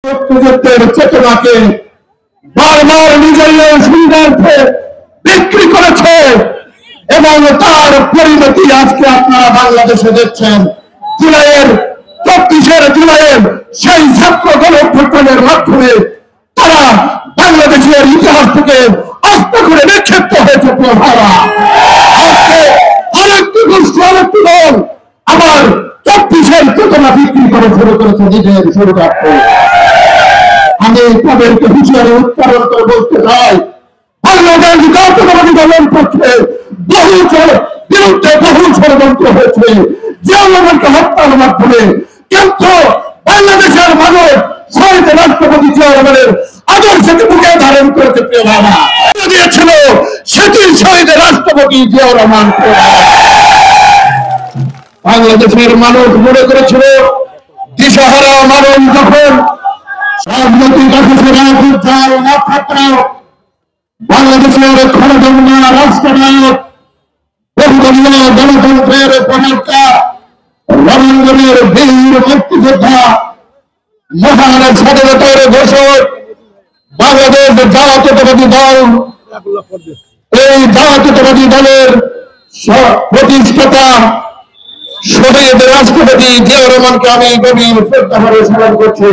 মুক্তিযুদ্ধের চেতনাকে বারবার নিজের সুবিধার্থে বিক্রি করেছে এবং তার পরিণতি আজকে আপনারা বাংলাদেশে দেখছেন। জুলাইয়ের 24 জুলাইয়ের সেই ছাত্র গণঅভ্যুত্থানের মাধ্যমে তারা বাংলাদেশের ইতিহাস থেকে আস্ত করে নিক্ষিপ্ত হয়েছে। আজকে আরেকটি গোষ্ঠী আরেকটি দল আবার 24 চেতনা বিক্রি করে শুরু করেছে নিজের সুবিধার্থ। আমি তাদেরকে হুঁশিয়ারি উচ্চারণ করে বলতে চাই, বাংলাদেশ জাতীয়তাবাদী দলের পক্ষে বিরুদ্ধে বহু ষড়যন্ত্র হয়েছে জিয়াউরকে হত্যার মাধ্যমে, কিন্তু বাংলাদেশের মানুষ শহীদ রাষ্ট্রপতি জিয়া রহমানের আদর্শকে বুকে ধারণ করেছে। প্রিয় বাবা দিয়েছিল সেটি শহীদ রাষ্ট্রপতি জিয়া রহমান। বাংলাদেশের মানুষ মনে করেছিল দিশাহারা মানুষ যখন রাজনৈতিক বাংলাদেশের ক্ষণদম্য রাষ্ট্রনায়ক বহুদলীয় গণতন্ত্রের প্রবক্তা রবীন্দ্রের বীর মুক্তিযোদ্ধা মহান স্বাধীনতার ঘোষক বাংলাদেশ জাতীয়তাবাদী দল, এই জাতীয়তাবাদী দলের প্রতিষ্ঠাতা শহীদ রাষ্ট্রপতি জিয়া রহমানকে আমি গভীর শ্রদ্ধা ভরে স্মরণ করছি।